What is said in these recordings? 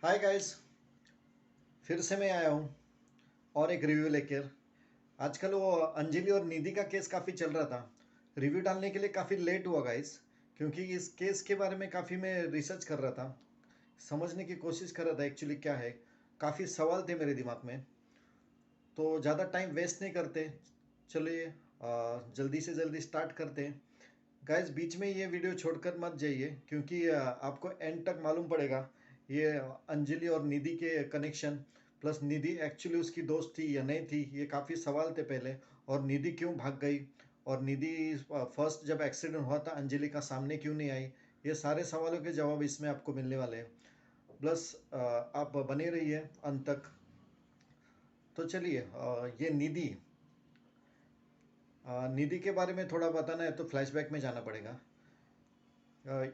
Hi guys. फिर से मैं आया हूँ और एक रिव्यू लेकर। आजकल वो अंजलि और निधि का केस काफ़ी चल रहा था। रिव्यू डालने के लिए काफ़ी लेट हुआ गाइस, क्योंकि इस केस के बारे में काफ़ी मैं रिसर्च कर रहा था, समझने की कोशिश कर रहा था एक्चुअली क्या है। काफ़ी सवाल थे मेरे दिमाग में, तो ज़्यादा टाइम वेस्ट नहीं करते। चलिए जल्दी से जल्दी स्टार्ट करते हैं। गाइस, बीच में ये वीडियो छोड़कर मत जाइए, क्योंकि आपको एंड तक मालूम पड़ेगा ये अंजलि और निधि के कनेक्शन। प्लस निधि एक्चुअली उसकी दोस्त थी या नहीं थी, ये काफ़ी सवाल थे पहले। और निधि क्यों भाग गई, और निधि फर्स्ट जब एक्सीडेंट हुआ था अंजलि का सामने क्यों नहीं आई। ये सारे सवालों के जवाब इसमें आपको मिलने वाले हैं। प्लस आप बने रहिए अंत तक। तो चलिए, ये निधि, निधि के बारे में थोड़ा बताना है तो फ्लैशबैक में जाना पड़ेगा।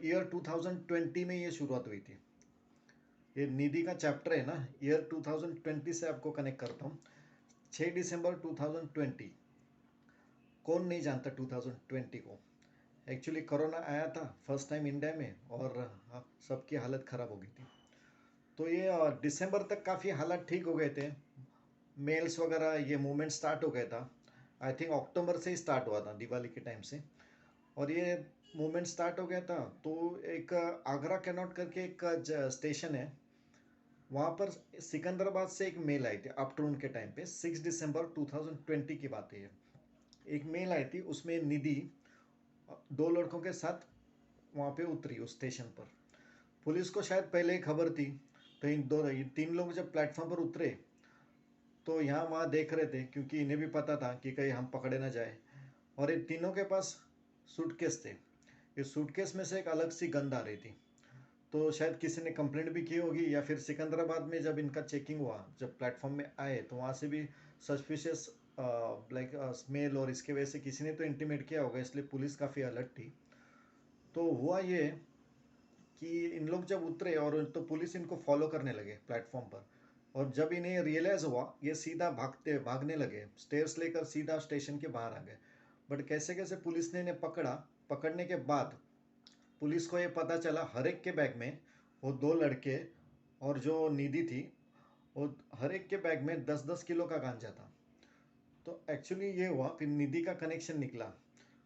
ईयर 2020 में ये शुरुआत हुई थी। ये निधि का चैप्टर है ना, ईयर 2020 से आपको कनेक्ट करता हूँ। 6 दिसंबर 2020। कौन नहीं जानता 2020 को। एक्चुअली कोरोना आया था फर्स्ट टाइम इंडिया में, और सबकी हालत ख़राब हो गई थी। तो ये दिसंबर तक काफ़ी हालात ठीक हो गए थे। मेल्स वगैरह ये मूवमेंट स्टार्ट हो गया था। आई थिंक अक्टूबर से ही स्टार्ट हुआ था, दिवाली के टाइम से। और ये मूवमेंट स्टार्ट हो गया था तो एक आगरा कैनॉट करके एक स्टेशन है, वहाँ पर सिकंदराबाद से एक मेल आई थी आफ्टरनून के टाइम पे। 6 दिसंबर 2020 की बात है ये। एक मेल आई थी, उसमें निधि दो लड़कों के साथ वहाँ पे उतरी उस स्टेशन पर। पुलिस को शायद पहले ही खबर थी, तो इन तीन लोग जब प्लेटफॉर्म पर उतरे तो यहाँ वहाँ देख रहे थे, क्योंकि इन्हें भी पता था कि कहीं हम पकड़े ना जाए। और इन तीनों के पास सूटकेस थे। इस सूटकेस में से एक अलग सी गंध आ रही थी। तो शायद किसी ने कंप्लेंट भी की होगी, या फिर सिकंदराबाद में जब इनका चेकिंग हुआ, जब प्लेटफॉर्म में आए, तो वहाँ से भी सस्पिशियस लाइक स्मेल, और इसके वजह से किसी ने तो इंटीमेट किया होगा, इसलिए पुलिस काफ़ी अलर्ट थी। तो हुआ ये कि इन लोग जब उतरे, और तो पुलिस इनको फॉलो करने लगे प्लेटफॉर्म पर। और जब इन्हें रियलाइज़ हुआ, ये सीधा भागने लगे, स्टेयर्स लेकर सीधा स्टेशन के बाहर आ गए। बट कैसे कैसे पुलिस ने इन्हें पकड़ा। पकड़ने के बाद पुलिस को ये पता चला हर एक के बैग में, वो दो लड़के और जो निधि थी, वो हर एक के बैग में 10-10 किलो का गांजा था। तो एक्चुअली ये हुआ, फिर निधि का कनेक्शन निकला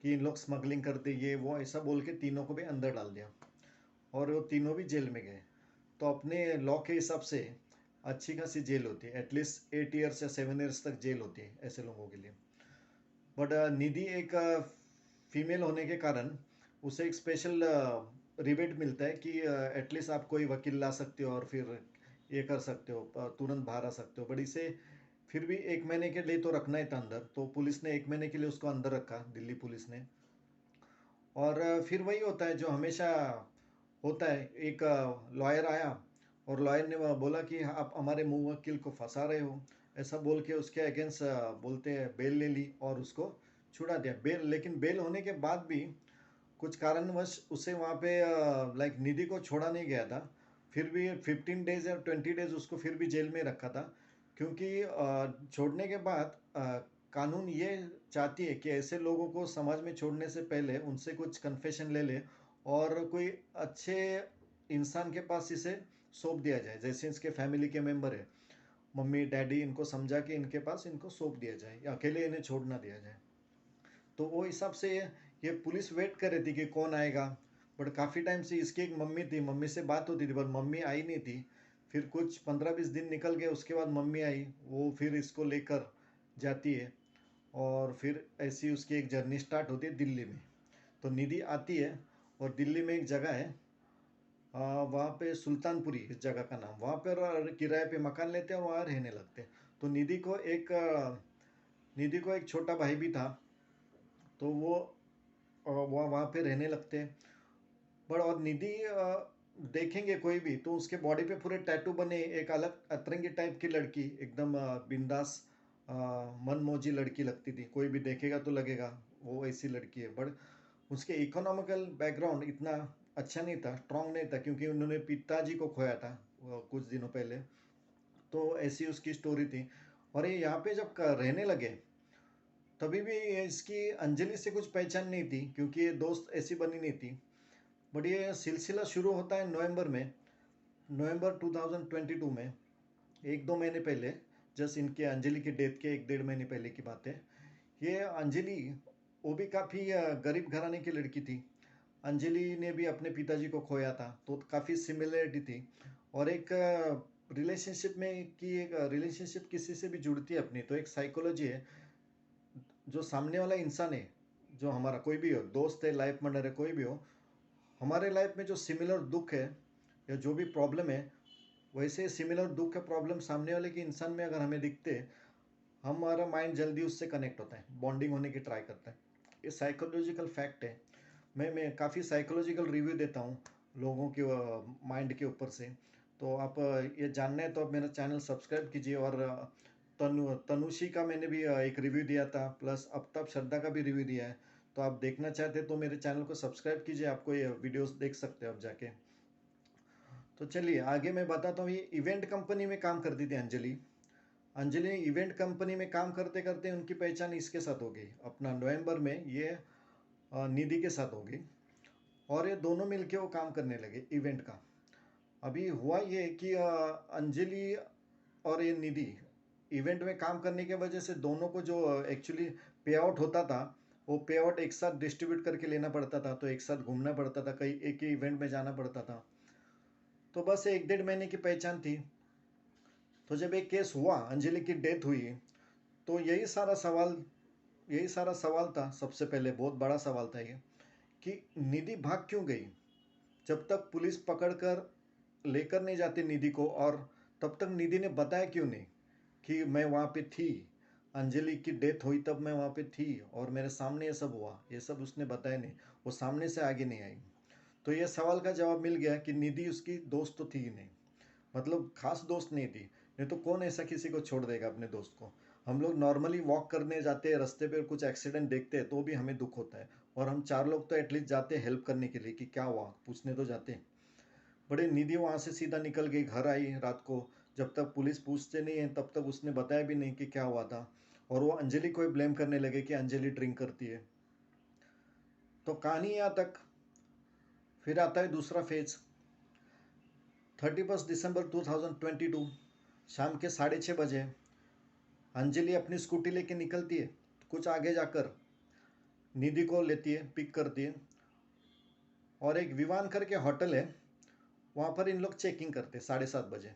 कि इन लोग स्मगलिंग करते, ये वो ऐसा बोल के तीनों को भी अंदर डाल दिया, और वो तीनों भी जेल में गए। तो अपने लॉ के हिसाब से अच्छी खासी जेल होती है, एटलीस्ट 8 ईयर्स या 7 ईयर्स तक जेल होती है ऐसे लोगों के लिए। बट निधि एक फीमेल होने के कारण उसे एक स्पेशल रिबेट मिलता है कि एटलीस्ट आप कोई वकील ला सकते हो, और फिर ये कर सकते हो, तुरंत बाहर आ सकते हो। बट इसे फिर भी 1 महीने के लिए तो रखना ही था अंदर, तो पुलिस ने 1 महीने के लिए उसको अंदर रखा, दिल्ली पुलिस ने। और फिर वही होता है जो हमेशा होता है, एक लॉयर आया, और लॉयर ने बोला कि आप हमारे मुवक्किल को फंसा रहे हो, ऐसा बोल के उसके अगेंस्ट बोलते हैं बेल ले ली और उसको छुड़ा दिया। बेल, लेकिन बेल होने के बाद भी कुछ कारणवश उसे वहाँ पे लाइक निधि को छोड़ा नहीं गया था। फिर भी 15 डेज या 20 डेज उसको फिर भी जेल में रखा था, क्योंकि छोड़ने के बाद कानून ये चाहती है कि ऐसे लोगों को समाज में छोड़ने से पहले उनसे कुछ कन्फेशन ले ले, और कोई अच्छे इंसान के पास इसे सौंप दिया जाए, जैसे इसके फैमिली के मेंबर है, मम्मी डैडी, इनको समझा के इनके पास इनको सौंप दिया जाए, अकेले इन्हें छोड़ ना दिया जाए। तो वो हिसाब से ये पुलिस वेट कर रही थी कि कौन आएगा। बट काफ़ी टाइम से इसकी एक मम्मी थी, मम्मी से बात होती थी, पर मम्मी आई नहीं थी। फिर कुछ 15-20 दिन निकल गए, उसके बाद मम्मी आई, वो फिर इसको लेकर जाती है, और फिर ऐसी उसकी एक जर्नी स्टार्ट होती है दिल्ली में। तो निधि आती है, और दिल्ली में एक जगह है, वहाँ पे सुल्तानपुरी इस जगह का नाम, वहाँ पर किराए पे मकान लेते हैं और वहाँ रहने लगते हैं। तो निधि को एक छोटा भाई भी था, तो वो वहाँ पे रहने लगते हैं। पर और निधि देखेंगे कोई भी तो उसके बॉडी पे पूरे टैटू बने, एक अलग अतरंगी टाइप की लड़की, एकदम बिंदास मनमौजी लड़की लगती थी, कोई भी देखेगा तो लगेगा वो ऐसी लड़की है। बट उसके इकोनॉमिकल बैकग्राउंड इतना अच्छा नहीं था, स्ट्रांग नहीं था, क्योंकि उन्होंने पिताजी को खोया था कुछ दिनों पहले। तो ऐसी उसकी स्टोरी थी। और ये यहाँ पे जब रहने लगे, तभी भी इसकी अंजलि से कुछ पहचान नहीं थी, क्योंकि ये दोस्त ऐसी बनी नहीं थी। बट ये सिलसिला शुरू होता है नवंबर में नवंबर 2022 में, एक दो महीने पहले, जस्ट इनके अंजलि की डेथ के एक डेढ़ महीने पहले की बात है। ये अंजलि, वो भी काफ़ी गरीब घराने की लड़की थी। अंजलि ने भी अपने पिताजी को खोया था, तो काफ़ी सिमिलरिटी थी। और एक रिलेशनशिप में कि एक रिलेशनशिप किसी से भी जुड़ती है अपनी, तो एक साइकोलॉजी है। जो सामने वाला इंसान है, जो हमारा कोई भी हो, दोस्त है, लाइफ पार्टनर है, कोई भी हो, हमारे लाइफ में जो सिमिलर दुख है या जो भी प्रॉब्लम है, वैसे सिमिलर दुख या प्रॉब्लम सामने वाले के इंसान में अगर हमें दिखते, हमारा माइंड जल्दी उससे कनेक्ट होता है, बॉन्डिंग होने की ट्राई करता है। ये साइकोलॉजिकल फैक्ट है। मैं काफ़ी साइकोलॉजिकल रिव्यू देता हूँ लोगों के माइंड के ऊपर से। तो आप ये जानना है तो आप मेरा चैनल सब्सक्राइब कीजिए। और तनुषी का मैंने भी एक रिव्यू दिया था, प्लस अब तक श्रद्धा का भी रिव्यू दिया है। तो आप देखना चाहते हैं तो मेरे चैनल को सब्सक्राइब कीजिए, आपको ये वीडियोस देख सकते हो आप जाके। तो चलिए आगे मैं बताता हूँ। ये इवेंट कंपनी में काम करती थी अंजलि। अंजलि इवेंट कंपनी में काम करते करते उनकी पहचान इसके साथ हो गई, अपना नवंबर में ये निधि के साथ हो गई। और ये दोनों मिलके वो काम करने लगे इवेंट का। अभी हुआ ये कि अंजलि और ये निधि इवेंट में काम करने की वजह से दोनों को जो एक्चुअली पे आउट होता था, वो पे आउट एक साथ डिस्ट्रीब्यूट करके लेना पड़ता था। तो एक साथ घूमना पड़ता था, कहीं एक ही इवेंट में जाना पड़ता था। तो बस एक डेढ़ महीने की पहचान थी। तो जब एक केस हुआ, अंजलि की डेथ हुई, तो यही सारा सवाल था। सबसे पहले बहुत बड़ा सवाल था ये, कि निधि भाग क्यों गई। जब तक पुलिस पकड़ कर लेकर नहीं जाती निधि को, और तब तक निधि ने बताया क्यों नहीं कि मैं वहाँ पे थी, अंजलि की डेथ हुई तब मैं वहाँ पे थी और मेरे सामने ये सब हुआ। ये सब उसने बताया नहीं, वो सामने से आगे नहीं आई। तो ये सवाल का जवाब मिल गया कि निधि उसकी दोस्त तो थी ही नहीं, मतलब खास दोस्त नहीं थी। नहीं तो कौन ऐसा किसी को छोड़ देगा अपने दोस्त को। हम लोग नॉर्मली वॉक करने जाते हैं, रास्ते पे कुछ एक्सीडेंट देखते हैं तो भी हमें दुख होता है, और हम चार लोग तो एटलीस्ट जाते हैं हेल्प करने के लिए कि क्या हुआ, पूछने तो जाते हैं। बड़े निधि वहाँ से सीधा निकल गई, घर आई रात को। जब तक पुलिस पूछते नहीं है तब तक उसने बताया भी नहीं कि क्या हुआ था। और वो अंजलि को ही ब्लेम करने लगे कि अंजलि ड्रिंक करती है। तो कहानी यहाँ तक। फिर आता है दूसरा फेज। 31 दिसंबर 2022 शाम के 6:30 बजे अंजलि अपनी स्कूटी लेके निकलती है। कुछ आगे जाकर निधि को लेती है, पिक करती है, और एक विवान करके होटल है, वहाँ पर इन लोग चेकिंग करते 7:30 बजे।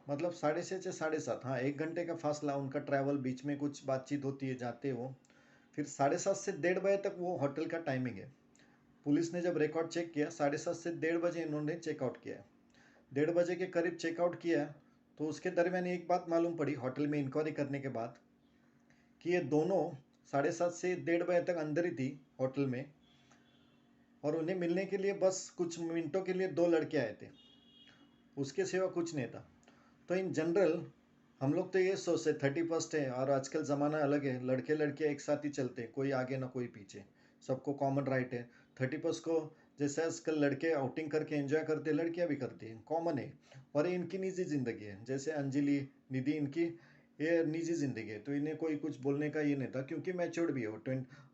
मतलब 6:30 से 7:30, हाँ, 1 घंटे का फासला उनका ट्रैवल, बीच में कुछ बातचीत होती है, जाते वो। फिर 7:30 से 1:30 बजे तक वो होटल का टाइमिंग है। पुलिस ने जब रिकॉर्ड चेक किया, 7:30 से 1:30 बजे इन्होंने चेकआउट किया है। 1:30 बजे के करीब चेकआउट किया। तो उसके दरमियान एक बात मालूम पड़ी होटल में इंक्वायरी करने के बाद, कि ये दोनों 7:30 से 1:30 बजे तक अंदर ही थी होटल में, और उन्हें मिलने के लिए बस कुछ मिनटों के लिए दो लड़के आए थे, उसके सिवा कुछ नहीं था। तो इन जनरल हम लोग तो ये सोचते 31st है और आजकल ज़माना अलग है, लड़के लड़के एक साथ ही चलते हैं, कोई आगे ना कोई पीछे, सबको कॉमन राइट है। 31st को जैसे आजकल लड़के आउटिंग करके एंजॉय करते हैं, लड़कियां भी करती हैं, कॉमन है। और ये इनकी निजी ज़िंदगी है, जैसे अंजलि, निधि, इनकी ये निजी ज़िंदगी है। तो इन्हें कोई कुछ बोलने का ये नहीं था, क्योंकि मैच्योर्ड भी हो,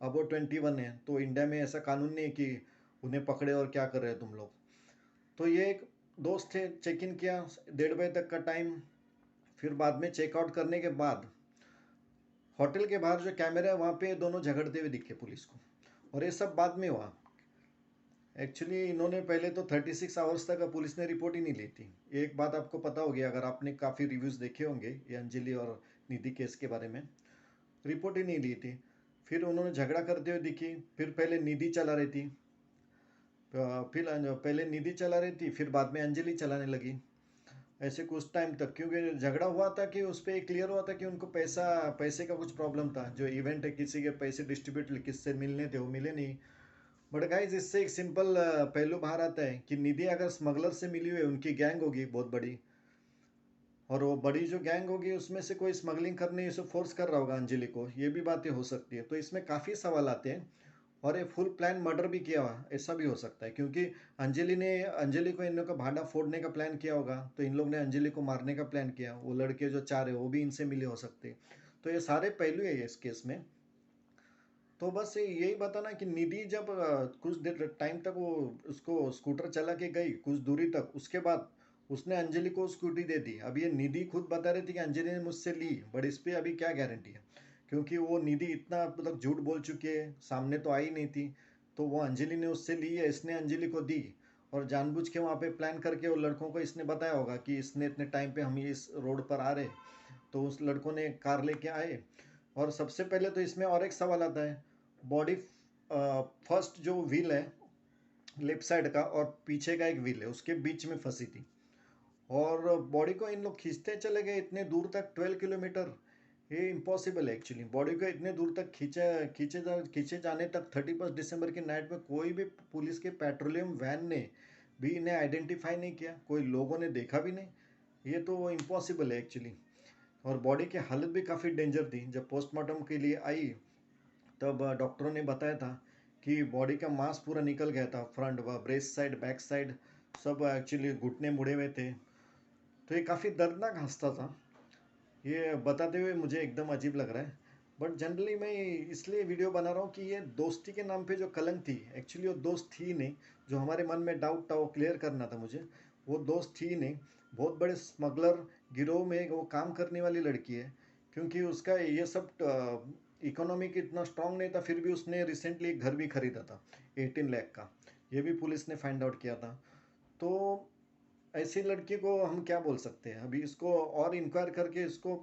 अब वो 21 है। तो इंडिया में ऐसा कानून नहीं है कि उन्हें पकड़े और क्या कर रहे हो तुम लोग। तो ये एक दोस्त थे, चेक इन किया, 1:30 बजे तक का टाइम। फिर बाद में चेकआउट करने के बाद होटल के बाहर जो कैमरा है वहाँ पे दोनों झगड़ते हुए दिखे पुलिस को। और ये सब बाद में हुआ। एक्चुअली इन्होंने पहले तो 36 आवर्स तक पुलिस ने रिपोर्ट ही नहीं ली थी। एक बात आपको पता होगी अगर आपने काफ़ी रिव्यूज़ देखे होंगे ये अंजलि और निधि केस के बारे में, रिपोर्ट ही नहीं ली थी। फिर उन्होंने झगड़ा करते हुए दिखी। फिर पहले निधि चला रही थी, फिर पहले निधि चला रही थी, फिर बाद में अंजलि चलाने लगी। ऐसे कुछ टाइम तक, क्योंकि झगड़ा हुआ था कि उस पर क्लियर हुआ था कि उनको पैसे का कुछ प्रॉब्लम था। जो इवेंट है, किसी के पैसे डिस्ट्रीब्यूट किससे मिलने थे वो मिले नहीं। बट गाइज इससे एक सिंपल पहलू बाहर आता है कि निधि अगर स्मगलर से मिली हुई है, उनकी गैंग होगी बहुत बड़ी, और वो बड़ी जो गैंग होगी उसमें से कोई स्मगलिंग करने उसे फोर्स कर रहा होगा अंजलि को, ये भी बातें हो सकती है। तो इसमें काफ़ी सवाल आते हैं। और ये फुल प्लान मर्डर भी किया हुआ, ऐसा भी हो सकता है, क्योंकि अंजलि को इन लोग का भांडा फोड़ने का प्लान किया होगा, तो इन लोग ने अंजलि को मारने का प्लान किया। वो लड़के जो चार है वो भी इनसे मिले हो सकते हैं। तो ये सारे पहलू है इस केस में। तो बस यही बताना कि निधि जब कुछ देर टाइम तक वो उसको स्कूटर चला के गई कुछ दूरी तक, उसके बाद उसने अंजलि को स्कूटी दे दी। अब ये निधि खुद बता रही थी कि अंजलि ने मुझसे ली, बट इस पे अभी क्या गारंटी है, क्योंकि वो निधि इतना मतलब झूठ बोल चुकी है, सामने तो आई नहीं थी। तो वो अंजलि ने उससे ली है, इसने अंजलि को दी, और जानबूझ के वहाँ पे प्लान करके वो लड़कों को इसने बताया होगा कि इसने इतने टाइम पे हम ये इस रोड पर आ रहे, तो उस लड़कों ने कार लेके आए। और सबसे पहले तो इसमें और एक सवाल आता है, बॉडी फर्स्ट जो व्हील है लेफ्ट साइड का और पीछे का एक व्हील है उसके बीच में फंसी थी, और बॉडी को इन लोग खींचते चले गए इतने दूर तक 12 किलोमीटर। ये इम्पॉसिबल है एक्चुअली, बॉडी को इतने दूर तक खींचे जाने तक 31 दिसंबर की नाइट में कोई भी पुलिस के पेट्रोलियम वैन ने भी इन्हें आइडेंटिफाई नहीं किया, कोई लोगों ने देखा भी नहीं। ये तो इम्पॉसिबल है एक्चुअली। और बॉडी की हालत भी काफ़ी डेंजर थी। जब पोस्टमार्टम के लिए आई तब डॉक्टरों ने बताया था कि बॉडी का मांस पूरा निकल गया था, फ्रंट व ब्रेस्ट साइड बैक साइड सब एक्चुअली घुटने मुड़े हुए थे। तो ये काफ़ी दर्दनाक हादसा था। ये बताते हुए मुझे एकदम अजीब लग रहा है, बट जनरली मैं इसलिए वीडियो बना रहा हूँ कि ये दोस्ती के नाम पे जो कलंक थी, एक्चुअली वो दोस्त थी ही नहीं। जो हमारे मन में डाउट था वो क्लियर करना था मुझे, वो दोस्त थी ही नहीं। बहुत बड़े स्मगलर गिरोह में वो काम करने वाली लड़की है, क्योंकि उसका ये सब इकोनॉमिक इतना स्ट्रांग नहीं था, फिर भी उसने रिसेंटली एक घर भी खरीदा था 18 लाख का। ये भी पुलिस ने फाइंड आउट किया था। तो ऐसी लड़की को हम क्या बोल सकते हैं, अभी इसको और इंक्वायर करके इसको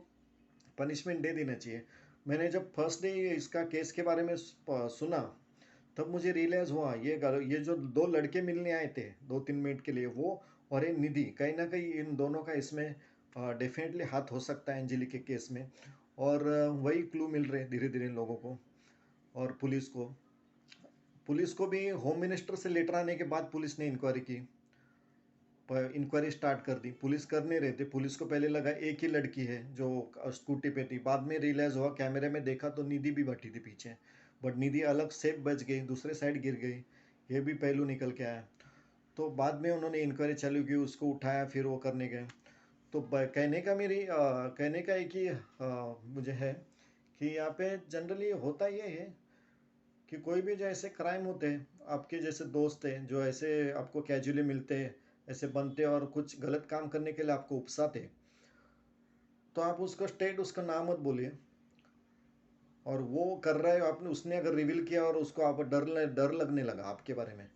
पनिशमेंट दे देना चाहिए। मैंने जब फर्स्ट डे इसका केस के बारे में सुना, तब मुझे रियलाइज़ हुआ ये जो दो लड़के मिलने आए थे 2-3 मिनट के लिए, वो और ये निधि, कहीं ना कहीं इन दोनों का इसमें डेफिनेटली हाथ हो सकता है अंजलि के केस में। और वही क्लू मिल रहे धीरे धीरे लोगों को और पुलिस को भी होम मिनिस्टर से लेटर आने के बाद पुलिस ने इंक्वायरी की, इंक्वायरी स्टार्ट कर दी। पुलिस कर नहीं रहे थे, पुलिस को पहले लगा एक ही लड़की है जो स्कूटी पे थी, बाद में रियलाइज़ हुआ कैमरे में देखा तो निधि भी बैठी थी पीछे, बट निधि अलग सेफ बच गई, दूसरे साइड गिर गई। ये भी पहलू निकल के आया। तो बाद में उन्होंने इंक्वायरी चालू की, उसको उठाया, फिर वो करने गए। तो कहने का एक ही मुझे है कि यहाँ पे जनरली होता ये है कि कोई भी जो ऐसे क्राइम होते हैं, आपके जैसे दोस्त हैं जो ऐसे आपको कैजुअली मिलते हैं, ऐसे बनते हैं और कुछ गलत काम करने के लिए आपको उकसाते हैं, तो आप उसको स्टेट उसका नाम मत बोलिए। और वो कर रहा है, आपने उसने अगर रिवील किया और उसको आप डर लगने लगा आपके बारे में,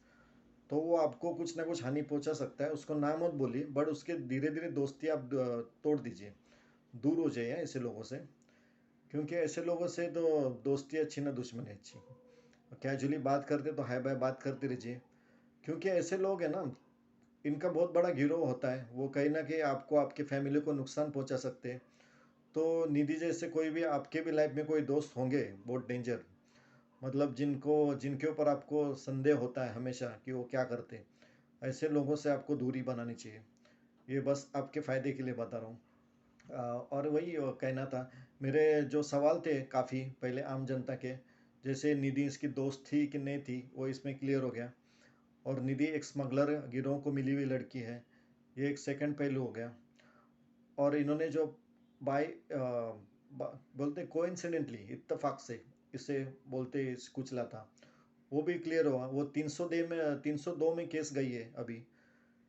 तो वो आपको कुछ ना कुछ हानि पहुंचा सकता है। उसको नाम मत बोलिए, बट उसके धीरे धीरे दोस्ती आप तोड़ दीजिए, दूर हो जाइए ऐसे लोगों से, क्योंकि ऐसे लोगों से तो दोस्ती अच्छी ना दुश्मनी अच्छी। कैजुअली बात करते तो हाय बाय बात करते रहिए, क्योंकि ऐसे लोग हैं ना, इनका बहुत बड़ा गिरोह होता है, वो कहीं ना कहीं आपको आपके फैमिली को नुकसान पहुंचा सकते हैं। तो निधि जैसे कोई भी आपके भी लाइफ में कोई दोस्त होंगे बहुत डेंजर, मतलब जिनके ऊपर आपको संदेह होता है हमेशा कि वो क्या करते हैं, ऐसे लोगों से आपको दूरी बनानी चाहिए। ये बस आपके फ़ायदे के लिए बता रहा हूँ। और वही कहना था। मेरे जो सवाल थे काफ़ी पहले आम जनता के, जैसे निधि इसकी दोस्त थी कि नहीं थी, वो इसमें क्लियर हो गया। और निधि एक स्मगलर गिरोह को मिली हुई लड़की है, ये एक सेकंड पहलू हो गया। और इन्होंने जो बाय बोलते कोइंसिडेंटली इत्तेफाक से इसे बोलते कुचला था, वो भी क्लियर हुआ। वो 302 में केस गई है अभी,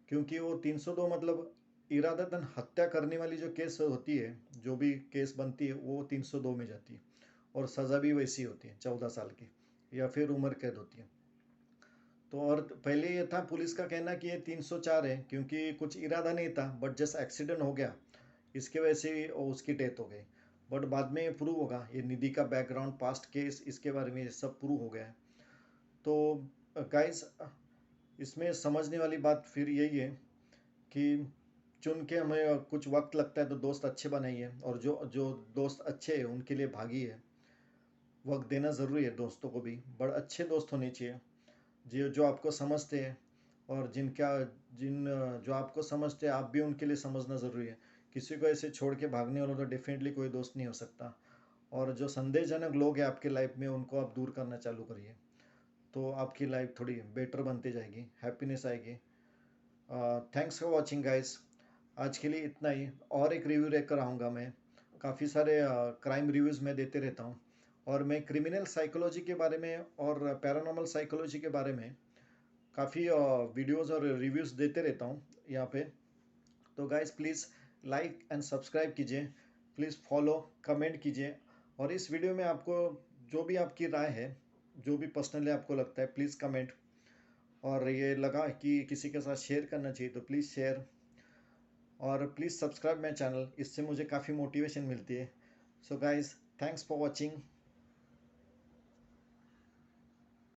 क्योंकि वो 302 मतलब इरादतन हत्या करने वाली जो केस होती है, जो भी केस बनती है वो 302 में जाती है। और सज़ा भी वैसी होती है 14 साल की, या फिर उम्र कैद होती है। तो और पहले ये था पुलिस का कहना कि ये 304 है, क्योंकि कुछ इरादा नहीं था, बट जस्ट एक्सीडेंट हो गया, इसके वजह से उसकी डेथ हो गई। बट बाद में ये प्रूव होगा, ये निधि का बैकग्राउंड पास्ट केस इसके बारे में ये सब प्रूव हो गया है। तो गाइस, इसमें समझने वाली बात फिर यही है कि चुन के हमें कुछ वक्त लगता है तो दोस्त अच्छे बनाइए, और जो जो दोस्त अच्छे हैं उनके लिए भागी है। वक्त देना ज़रूरी है दोस्तों को भी, बड़ अच्छे दोस्त होने चाहिए जो जो आपको समझते हैं, और जिन जो आपको समझते हैं आप भी उनके लिए समझना ज़रूरी है। किसी को ऐसे छोड़ के भागने वालों तो डेफिनेटली कोई दोस्त नहीं हो सकता। और जो संदेहजनक लोग हैं आपके लाइफ में उनको आप दूर करना चालू करिए, तो आपकी लाइफ थोड़ी बेटर बनती जाएगी, हैप्पीनेस आएगी। Thanks for watching guys. आज के लिए इतना ही। और एक रिव्यू लेकर आऊँगा मैं, काफ़ी सारे क्राइम रिव्यूज़ मैं देते रहता हूँ, और मैं क्रिमिनल साइकोलॉजी के बारे में और पैरानॉर्मल साइकोलॉजी के बारे में काफ़ी वीडियोस और रिव्यूज़ देते रहता हूँ यहाँ पे। तो guys please like and subscribe कीजिए, प्लीज़ फॉलो, कमेंट कीजिए, और इस वीडियो में आपको जो भी आपकी राय है, जो भी पर्सनली आपको लगता है, प्लीज़ कमेंट। और ये लगा कि किसी के साथ शेयर करना चाहिए तो प्लीज़ शेयर, और प्लीज़ सब्सक्राइब माई चैनल, इससे मुझे काफ़ी मोटिवेशन मिलती है। So guys, thanks for watching.